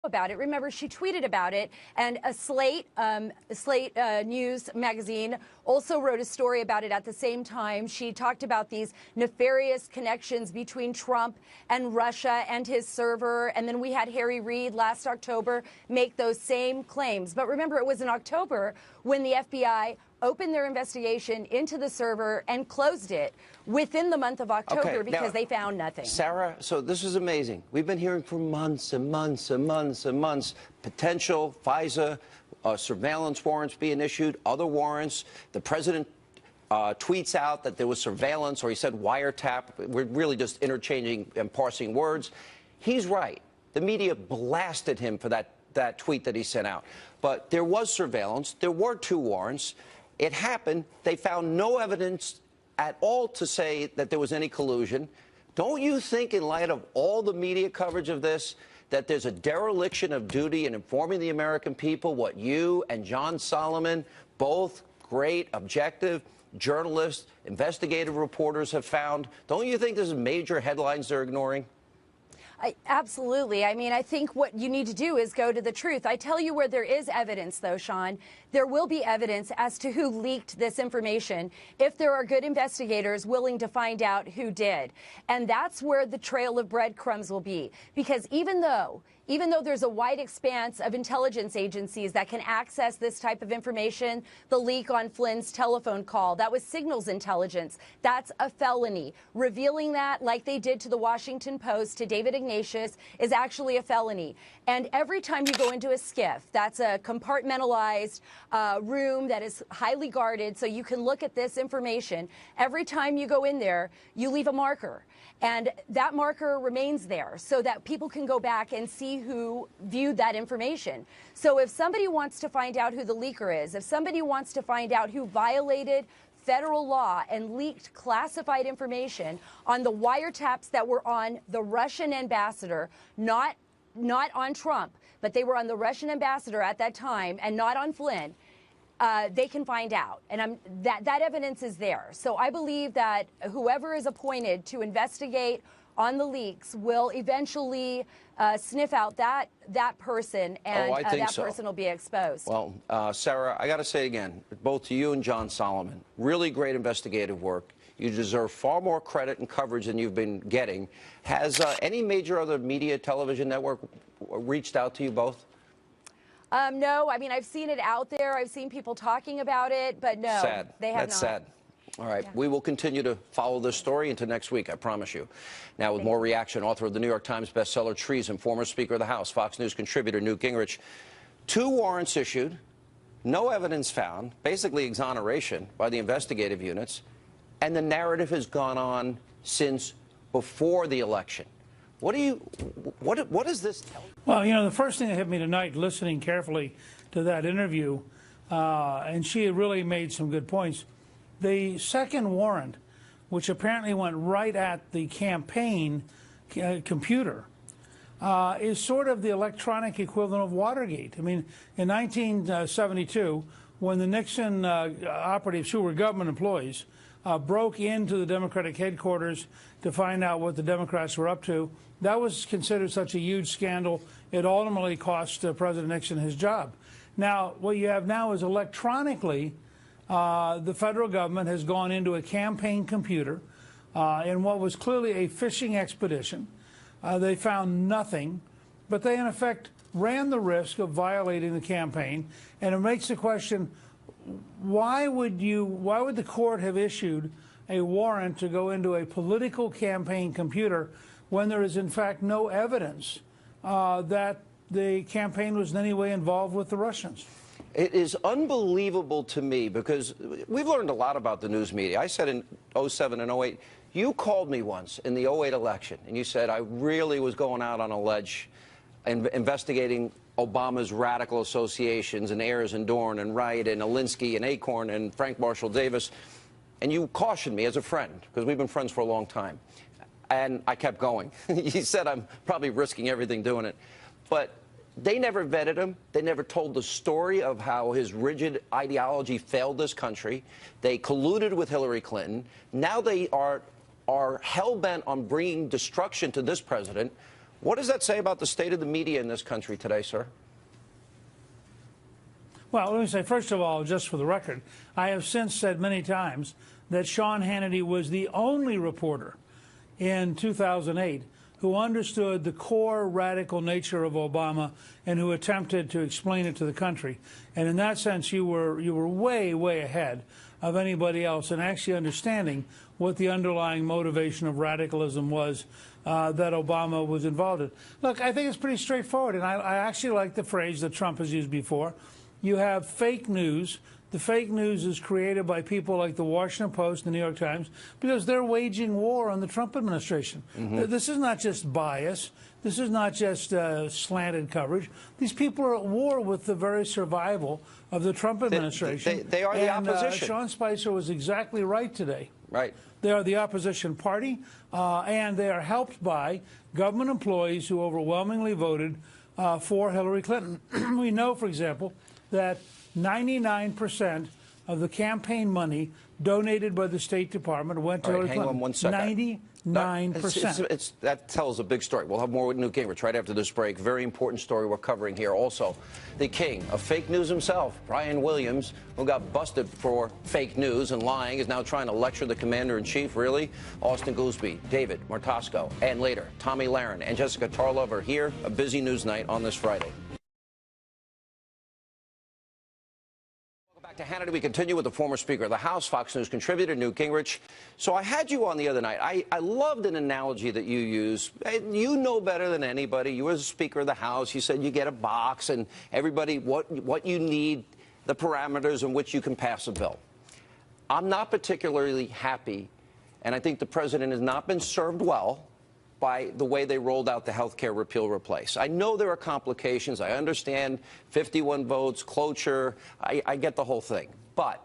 about it. Remember, she tweeted about it, and a Slate News magazine also wrote a story about it at the same time. She talked about these nefarious connections between Trump and Russia and his server, and then we had Harry Reid last October make those same claims. But remember, it was in October when the FBI opened their investigation into the server and closed it within the month of October because they found nothing. Sarah, so this is amazing. We've been hearing for months and months and months and months potential FISA surveillance warrants being issued, other warrants. The president tweets out that there was surveillance, or he said wiretap. We're really just interchanging and parsing words. He's right. The media blasted him for that tweet that he sent out. But there was surveillance. There were 2 warrants. It happened. They found no evidence at all to say that there was any collusion. Don't you think, in light of all the media coverage of this, that there's a dereliction of duty in informing the American people what you and John Solomon, both great, objective journalists, investigative reporters, have found? Don't you think there's major headlines they're ignoring? Absolutely. I mean, I think what you need to do is go to the truth. I tell you where there is evidence, though, Sean. There will be evidence as to who leaked this information if there are good investigators willing to find out who did. And that's where the trail of breadcrumbs will be. Because even though there's a wide expanse of intelligence agencies that can access this type of information, the leak on Flynn's telephone call, that was signals intelligence. That's a felony. Revealing that, like they did to the Washington Post, to David Ignatius, is actually a felony. And every time you go into a SCIF, that's a compartmentalized room that is highly guarded, so you can look at this information. Every time you go in there, you leave a marker. And that marker remains there so that people can go back and see who viewed that information. So if somebody wants to find out who the leaker is, if somebody wants to find out who violated federal law and leaked classified information on the wiretaps that were on the Russian ambassador, not on Trump, but they were on the Russian ambassador at that time and not on Flynn, they can find out. And that evidence is there. So I believe that whoever is appointed to investigate on the leaks will eventually sniff out that person, and that person will be exposed. Well, Sarah, I got to say again, both to you and John Solomon, really great investigative work. You deserve far more credit and coverage than you've been getting. Has any major other media television network reached out to you both? No, I mean, I've seen it out there. I've seen people talking about it, but no, they have not. That's sad. All right. Yeah. We will continue to follow this story into next week, I promise you. Now, with more reaction, author of the New York Times bestseller Treason, former Speaker of the House, Fox News contributor Newt Gingrich. 2 warrants issued, no evidence found, basically exoneration by the investigative units, and the narrative has gone on since before the election. What does this tell you? Well, you know, the first thing that hit me tonight, listening carefully to that interview, and she had really made some good points. The second warrant, which apparently went right at the campaign computer, is sort of the electronic equivalent of Watergate. I mean, in 1972, when the Nixon operatives, who were government employees, broke into the Democratic headquarters to find out what the Democrats were up to, that was considered such a huge scandal, it ultimately cost President Nixon his job. Now, what you have now is electronically, the federal government has gone into a campaign computer in what was clearly a fishing expedition. They found nothing, but they, in effect, ran the risk of violating the campaign. And it makes the question, why would the court have issued a warrant to go into a political campaign computer when there is, in fact, no evidence that the campaign was in any way involved with the Russians? It is unbelievable to me, because we've learned a lot about the news media. I said in 07 and 08, you called me once in the 08 election, and you said I really was going out on a ledge investigating Obama's radical associations and Ayers and Dorn and Wright and Alinsky and Acorn and Frank Marshall Davis. And you cautioned me as a friend, because we've been friends for a long time. And I kept going. You said I'm probably risking everything doing it. But they never vetted him. They never told the story of how his rigid ideology failed this country. They colluded with Hillary Clinton. Now they are hell-bent on bringing destruction to this president. What does that say about the state of the media in this country today, sir? Well, let me say, first of all, just for the record, I have since said many times that Sean Hannity was the only reporter in 2008 who understood the core radical nature of Obama and who attempted to explain it to the country. And in that sense, you were way, way ahead of anybody else in actually understanding what the underlying motivation of radicalism was that Obama was involved in. Look, I think it's pretty straightforward, and I actually like the phrase that Trump has used before. You have fake news. The fake news is created by people like the Washington Post and the New York Times because they're waging war on the Trump administration. This is not just bias. This is not just slanted coverage. These people are at war with the very survival of the Trump administration. They are the opposition. Sean Spicer was exactly right today. Right. They are the opposition party, and they are helped by government employees who overwhelmingly voted for Hillary Clinton. We know, for example, that 99% of the campaign money donated by the State Department went to Hillary Clinton. Hang on one second. 99%. That tells a big story. We'll have more with Newt Gingrich right after this break. Very important story we're covering here. Also, the king of fake news himself, Brian Williams, who got busted for fake news and lying, is now trying to lecture the commander-in-chief. Really? Austin Goolsbee, David Martosco, and later, Tommy Lahren and Jessica Tarlov are here. A busy news night on this Friday. Back to Hannity, we continue with the former Speaker of the House, Fox News contributor, Newt Gingrich. So I had you on the other night. I loved an analogy that you used. You know better than anybody. You were the Speaker of the House. You said you get a box and everybody, what you need, the parameters in which you can pass a bill. I'm not particularly happy, and I think the president has not been served well by the way they rolled out the health care repeal replace. I know there are complications. I understand 51 votes, cloture. I get the whole thing. But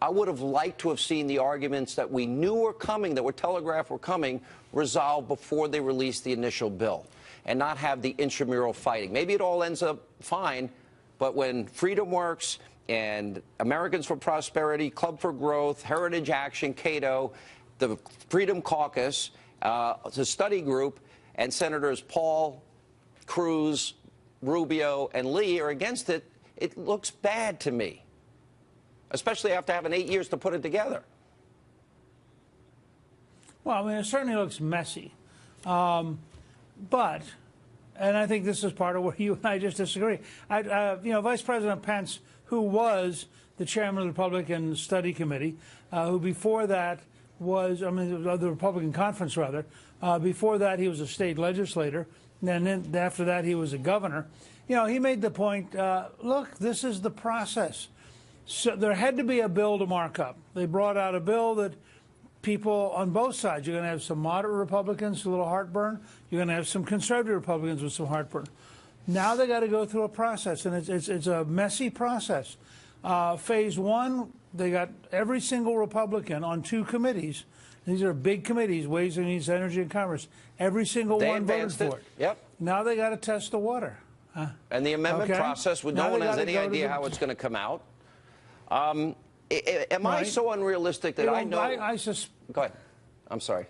I would have liked to have seen the arguments that we knew were coming, that were telegraphed were coming, resolved before they released the initial bill and not have the intramural fighting. Maybe it all ends up fine, but when Freedom Works and Americans for Prosperity, Club for Growth, Heritage Action, Cato, the Freedom Caucus, the study group, and Senators Paul, Cruz, Rubio, and Lee are against it, it looks bad to me, especially after having 8 years to put it together. Well, I mean, it certainly looks messy. But, and I think this is part of where you and I just disagree. You know, Vice President Pence, who was the chairman of the Republican Study Committee, who before that was, I mean, the Republican Conference, rather. Before that, he was a state legislator. And then after that, he was a governor. You know, he made the point, look, this is the process. So there had to be a bill to mark up. They brought out a bill that people on both sides, you're going to have some moderate Republicans with a little heartburn. You're going to have some conservative Republicans with some heartburn. Now they got to go through a process, and it's a messy process. Phase one, they got every single Republican on 2 committees. These are big committees, Ways and Means, Energy and Commerce. Every single one voted for it. Yep. Now they got to test the water. And the amendment process, no one has any idea how it's going to come out. Am I so unrealistic that I know? Go ahead. I'm sorry.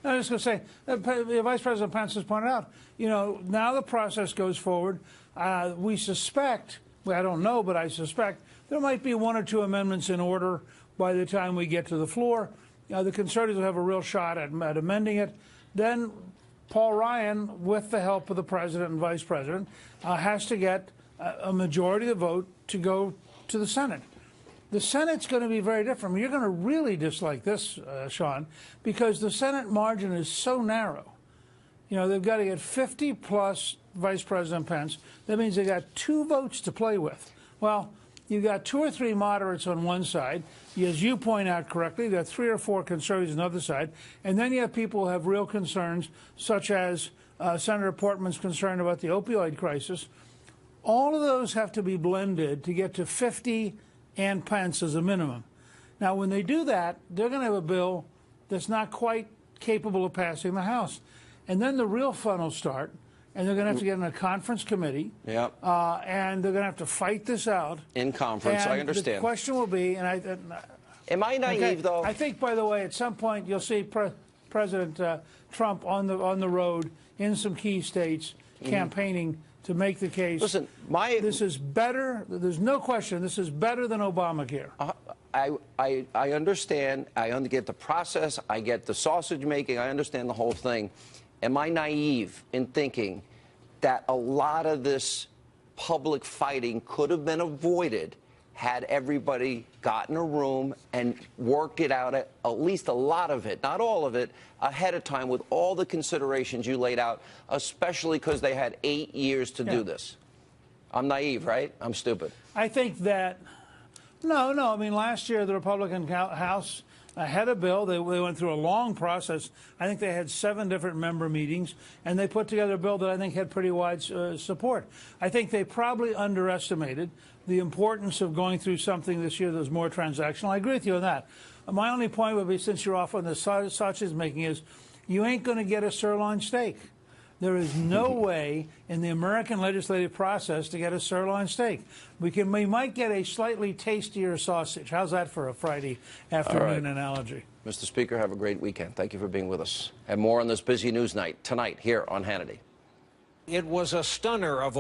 I was just going to say, Vice President Pence has pointed out, you know, now the process goes forward. We suspect, well, I don't know, but I suspect there might be 1 or 2 amendments in order by the time we get to the floor. The conservatives will have a real shot at amending it. Then Paul Ryan, with the help of the president and vice president, has to get a majority of the vote to go to the Senate. The Senate's going to be very different. You're going to really dislike this, Sean, because the Senate margin is so narrow. You know, they've got to get 50 plus Vice President Pence. That means they got 2 votes to play with. Well, you've got 2 or 3 moderates on one side. As you point out correctly, you've got 3 or 4 conservatives on the other side. And then you have people who have real concerns, such as Senator Portman's concern about the opioid crisis. All of those have to be blended to get to 50 and Pence as a minimum. Now, when they do that, they're going to have a bill that's not quite capable of passing the House. And then the real fun will start, and they're going to have to get in a conference committee. Yep. And they're going to have to fight this out. In conference, and I understand. The question will be, and am I naive, though? I think, by the way, at some point you'll see President Trump on the road in some key states campaigning to make the case. Listen, this is better. There's no question. This is better than Obamacare. I understand. I get the process. I get the sausage making. I understand the whole thing. Am I naive in thinking that a lot of this public fighting could have been avoided had everybody got in a room and worked it out, at least a lot of it, not all of it, ahead of time with all the considerations you laid out, especially because they had 8 years to do this? I'm naive, right? I'm stupid. I think that, no. I mean, last year the Republican House had a bill. They went through a long process. I think they had 7 different member meetings, and they put together a bill that I think had pretty wide support. I think they probably underestimated the importance of going through something this year that was more transactional. I agree with you on that. My only point would be, since you're off on the sausage making, is you ain't going to get a sirloin steak. There is no way in the American legislative process to get a sirloin steak. We might get a slightly tastier sausage. How's that for a Friday afternoon analogy? Mr. Speaker, have a great weekend. Thank you for being with us. And more on this busy news night tonight here on Hannity. It was a stunner of